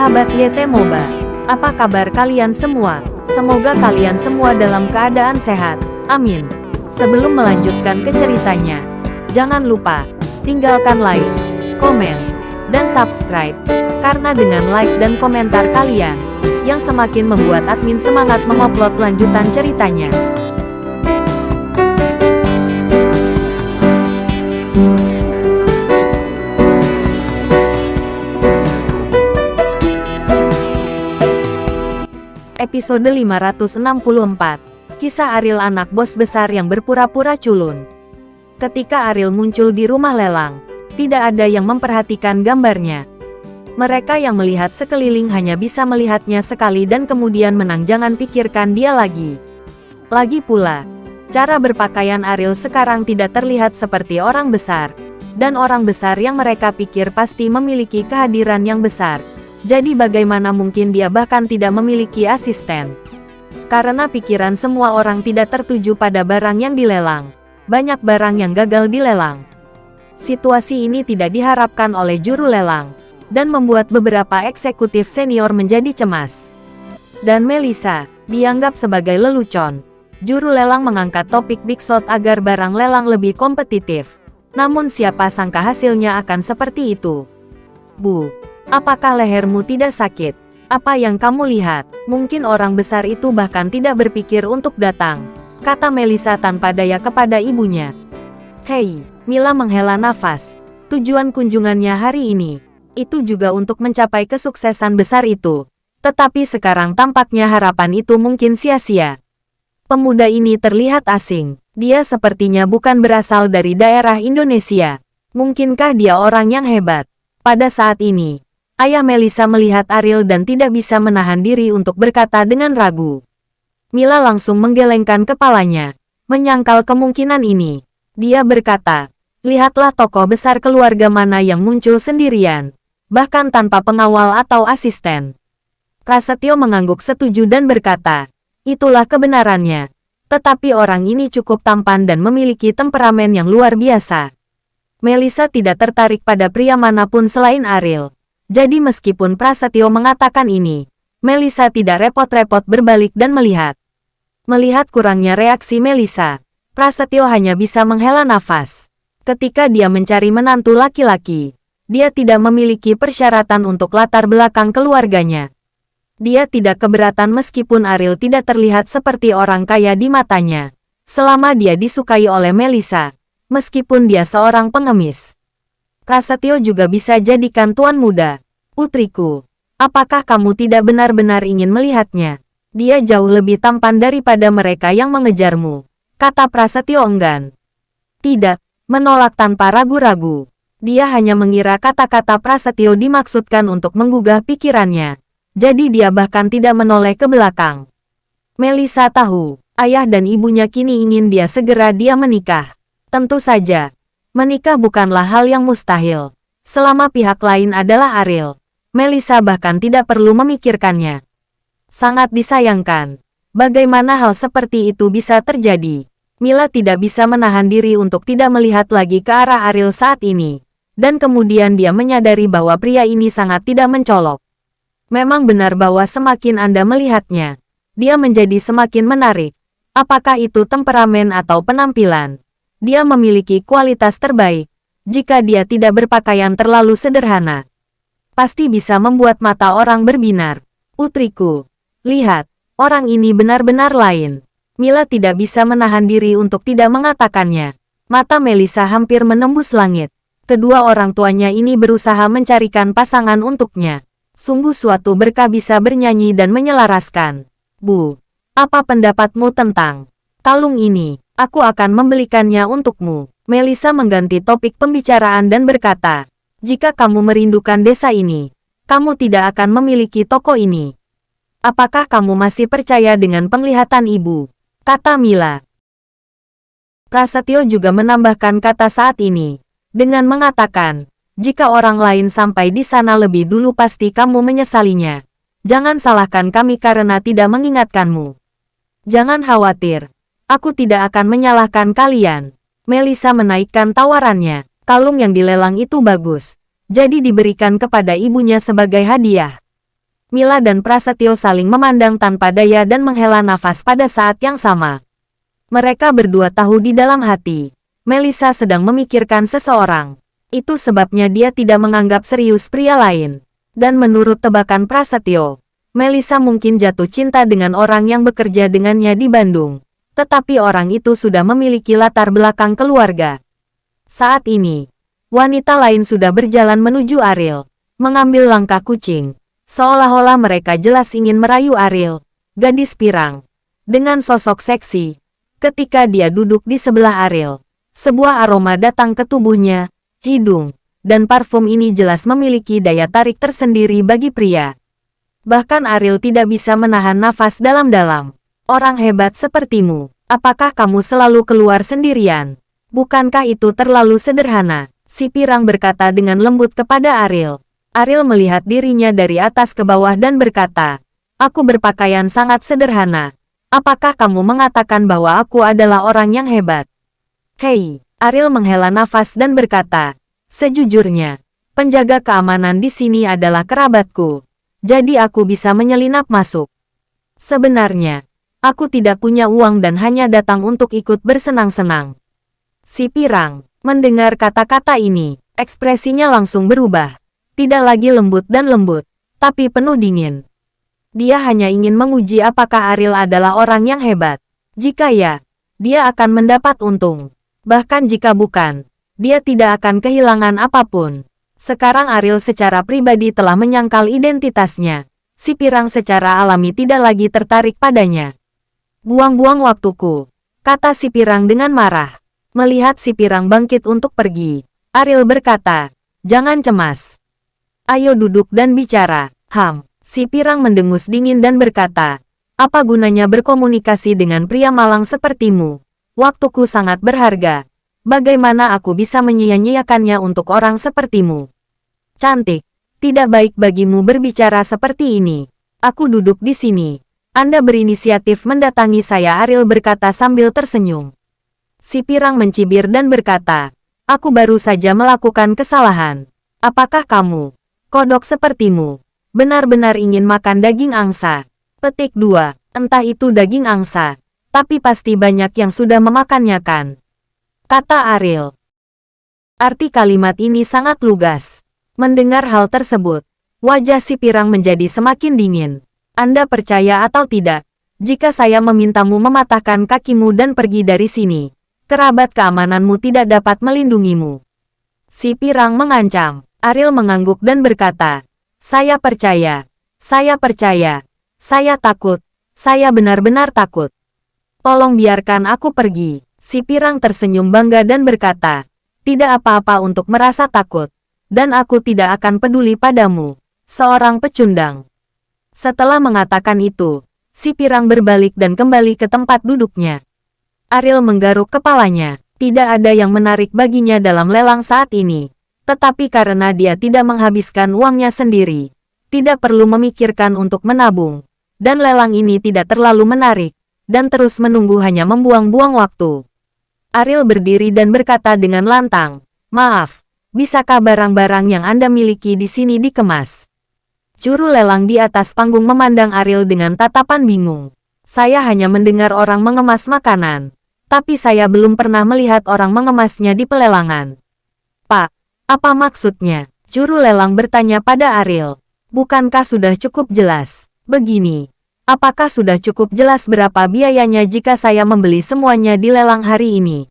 Sahabat YT Moba, apa kabar kalian semua? Semoga kalian semua dalam keadaan sehat. Amin. Sebelum melanjutkan ke ceritanya, jangan lupa tinggalkan like, komen, dan subscribe. Karena dengan like dan komentar kalian, yang semakin membuat admin semangat mengupload lanjutan ceritanya. Episode 564. Kisah Ariel, anak bos besar yang berpura-pura culun. Ketika Ariel muncul di rumah lelang, tidak ada yang memperhatikan gambarnya. Mereka yang melihat sekeliling hanya bisa melihatnya sekali dan kemudian menang, jangan pikirkan dia lagi. Lagi pula, cara berpakaian Ariel sekarang tidak terlihat seperti orang besar. Dan orang besar yang mereka pikir pasti memiliki kehadiran yang besar. Jadi bagaimana mungkin dia bahkan tidak memiliki asisten? Karena pikiran semua orang tidak tertuju pada barang yang dilelang. Banyak barang yang gagal dilelang. Situasi ini tidak diharapkan oleh juru lelang, dan membuat beberapa eksekutif senior menjadi cemas. Dan Melissa dianggap sebagai lelucon. Juru lelang mengangkat topik Big Shot agar barang lelang lebih kompetitif. Namun siapa sangka hasilnya akan seperti itu. Bu, apakah lehermu tidak sakit? Apa yang kamu lihat? Mungkin orang besar itu bahkan tidak berpikir untuk datang, kata Melissa tanpa daya kepada ibunya. Hei, Mila menghela nafas. Tujuan kunjungannya hari ini, itu juga untuk mencapai kesuksesan besar itu. Tetapi sekarang tampaknya harapan itu mungkin sia-sia. Pemuda ini terlihat asing. Dia sepertinya bukan berasal dari daerah Indonesia. Mungkinkah dia orang yang hebat? Pada saat ini, ayah Melissa melihat Ariel dan tidak bisa menahan diri untuk berkata dengan ragu. Mila langsung menggelengkan kepalanya, menyangkal kemungkinan ini. Dia berkata, lihatlah tokoh besar keluarga mana yang muncul sendirian, bahkan tanpa pengawal atau asisten. Prasetyo mengangguk setuju dan berkata, itulah kebenarannya. Tetapi orang ini cukup tampan dan memiliki temperamen yang luar biasa. Melissa tidak tertarik pada pria manapun selain Ariel. Jadi meskipun Prasetyo mengatakan ini, Melissa tidak repot-repot berbalik dan melihat. Melihat kurangnya reaksi Melissa, Prasetyo hanya bisa menghela nafas. Ketika dia mencari menantu laki-laki, dia tidak memiliki persyaratan untuk latar belakang keluarganya. Dia tidak keberatan meskipun Ariel tidak terlihat seperti orang kaya di matanya, selama dia disukai oleh Melissa, meskipun dia seorang pengemis. Prasetyo juga bisa jadikan tuan muda. Putriku, apakah kamu tidak benar-benar ingin melihatnya? Dia jauh lebih tampan daripada mereka yang mengejarmu, kata Prasetyo enggan. Tidak, menolak tanpa ragu-ragu. Dia hanya mengira kata-kata Prasetyo dimaksudkan untuk menggugah pikirannya. Jadi dia bahkan tidak menoleh ke belakang. Melissa tahu, ayah dan ibunya kini ingin dia segera menikah. Tentu saja, menikah bukanlah hal yang mustahil. Selama pihak lain adalah Ariel, Melissa bahkan tidak perlu memikirkannya. Sangat disayangkan, bagaimana hal seperti itu bisa terjadi. Mila tidak bisa menahan diri untuk tidak melihat lagi ke arah Ariel saat ini. Dan kemudian dia menyadari bahwa pria ini sangat tidak mencolok. Memang benar bahwa semakin Anda melihatnya, dia menjadi semakin menarik. Apakah itu temperamen atau penampilan? Dia memiliki kualitas terbaik. Jika dia tidak berpakaian terlalu sederhana, pasti bisa membuat mata orang berbinar. Putriku, lihat, orang ini benar-benar lain. Mila tidak bisa menahan diri untuk tidak mengatakannya. Mata Melissa hampir menembus langit. Kedua orang tuanya ini berusaha mencarikan pasangan untuknya. Sungguh suatu berkah bisa bernyanyi dan menyelaraskan. Bu, apa pendapatmu tentang kalung ini? Aku akan membelikannya untukmu. Melissa mengganti topik pembicaraan dan berkata, jika kamu merindukan desa ini, kamu tidak akan memiliki toko ini. Apakah kamu masih percaya dengan penglihatan ibu? Kata Mila. Prasetyo juga menambahkan kata saat ini, dengan mengatakan, jika orang lain sampai di sana lebih dulu pasti kamu menyesalinya. Jangan salahkan kami karena tidak mengingatkanmu. Jangan khawatir. Aku tidak akan menyalahkan kalian. Melissa menaikkan tawarannya. Kalung yang dilelang itu bagus. Jadi diberikan kepada ibunya sebagai hadiah. Mila dan Prasetyo saling memandang tanpa daya dan menghela nafas pada saat yang sama. Mereka berdua tahu di dalam hati, Melissa sedang memikirkan seseorang. Itu sebabnya dia tidak menganggap serius pria lain. Dan menurut tebakan Prasetyo, Melissa mungkin jatuh cinta dengan orang yang bekerja dengannya di Bandung. Tetapi orang itu sudah memiliki latar belakang keluarga. Saat ini, wanita lain sudah berjalan menuju Ariel, mengambil langkah kucing. Seolah-olah mereka jelas ingin merayu Ariel, gadis pirang, dengan sosok seksi. Ketika dia duduk di sebelah Ariel, sebuah aroma datang ke tubuhnya, hidung, dan parfum ini jelas memiliki daya tarik tersendiri bagi pria. Bahkan Ariel tidak bisa menahan nafas dalam-dalam. Orang hebat sepertimu, apakah kamu selalu keluar sendirian? Bukankah itu terlalu sederhana? Si pirang berkata dengan lembut kepada Ariel. Ariel melihat dirinya dari atas ke bawah dan berkata, "Aku berpakaian sangat sederhana. Apakah kamu mengatakan bahwa aku adalah orang yang hebat?" Hei, Ariel menghela nafas dan berkata, "Sejujurnya, penjaga keamanan di sini adalah kerabatku. Jadi aku bisa menyelinap masuk. Sebenarnya, aku tidak punya uang dan hanya datang untuk ikut bersenang-senang." Si pirang mendengar kata-kata ini, ekspresinya langsung berubah. Tidak lagi lembut dan lembut, tapi penuh dingin. Dia hanya ingin menguji apakah Ariel adalah orang yang hebat. Jika ya, dia akan mendapat untung. Bahkan jika bukan, dia tidak akan kehilangan apapun. Sekarang Ariel secara pribadi telah menyangkal identitasnya. Si pirang secara alami tidak lagi tertarik padanya. "Buang-buang waktuku," kata si pirang dengan marah. Melihat si pirang bangkit untuk pergi, Ariel berkata, "Jangan cemas. Ayo duduk dan bicara." Si pirang mendengus dingin dan berkata, "Apa gunanya berkomunikasi dengan pria malang sepertimu? Waktuku sangat berharga. Bagaimana aku bisa menyia-nyiakannya untuk orang sepertimu? Cantik, tidak baik bagimu berbicara seperti ini. Aku duduk di sini. Anda berinisiatif mendatangi saya," Ariel berkata sambil tersenyum. Si pirang mencibir dan berkata, "Aku baru saja melakukan kesalahan. Apakah kamu, kodok sepertimu, benar-benar ingin makan daging angsa?" Petik 2. Entah itu daging angsa, tapi pasti banyak yang sudah memakannya kan? Kata Ariel. Arti kalimat ini sangat lugas. Mendengar hal tersebut, wajah si pirang menjadi semakin dingin. "Anda percaya atau tidak, jika saya memintamu mematahkan kakimu dan pergi dari sini, kerabat keamananmu tidak dapat melindungimu?" Si pirang mengancam. Ariel mengangguk dan berkata, "Saya percaya. Saya percaya. Saya takut. Saya benar-benar takut. Tolong biarkan aku pergi." Si pirang tersenyum bangga dan berkata, "Tidak apa-apa untuk merasa takut. Dan aku tidak akan peduli padamu, seorang pecundang." Setelah mengatakan itu, si pirang berbalik dan kembali ke tempat duduknya. Ariel menggaruk kepalanya. Tidak ada yang menarik baginya dalam lelang saat ini. Tetapi karena dia tidak menghabiskan uangnya sendiri, tidak perlu memikirkan untuk menabung, dan lelang ini tidak terlalu menarik, dan terus menunggu hanya membuang-buang waktu. Ariel berdiri dan berkata dengan lantang, "Maaf, bisakah barang-barang yang Anda miliki di sini dikemas?" Juru lelang di atas panggung memandang Ariel dengan tatapan bingung. "Saya hanya mendengar orang mengemas makanan, tapi saya belum pernah melihat orang mengemasnya di pelelangan." "Pak, apa maksudnya?" Juru lelang bertanya pada Ariel. "Bukankah sudah cukup jelas? Begini, apakah sudah cukup jelas berapa biayanya jika saya membeli semuanya di lelang hari ini?"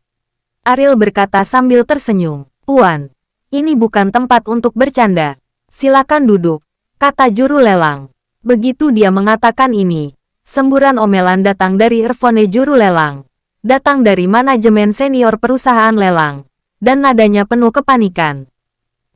Ariel berkata sambil tersenyum. "Tuan, ini bukan tempat untuk bercanda. Silakan duduk," kata juru lelang. Begitu dia mengatakan ini, semburan omelan datang dari earphone juru lelang. Datang dari manajemen senior perusahaan lelang. Dan nadanya penuh kepanikan.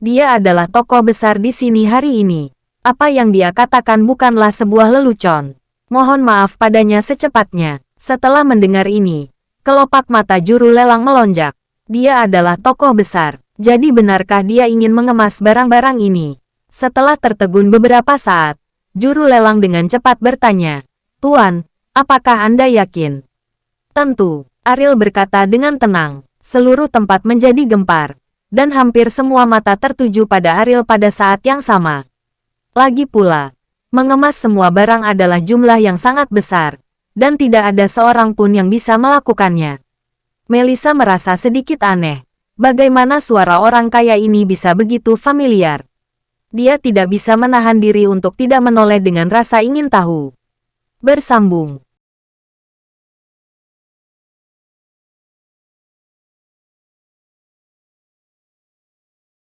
Dia adalah tokoh besar di sini hari ini. Apa yang dia katakan bukanlah sebuah lelucon. Mohon maaf padanya secepatnya. Setelah mendengar ini, kelopak mata juru lelang melonjak. Dia adalah tokoh besar. Jadi benarkah dia ingin mengemas barang-barang ini? Setelah tertegun beberapa saat, juru lelang dengan cepat bertanya, "Tuan, apakah Anda yakin?" "Tentu," Ariel berkata dengan tenang. Seluruh tempat menjadi gempar, dan hampir semua mata tertuju pada Ariel pada saat yang sama. Lagi pula, Mengemas semua barang adalah jumlah yang sangat besar, dan tidak ada seorang pun yang bisa melakukannya. Melissa merasa sedikit aneh. Bagaimana suara orang kaya ini bisa begitu familiar? Dia tidak bisa menahan diri untuk tidak menoleh dengan rasa ingin tahu. Bersambung.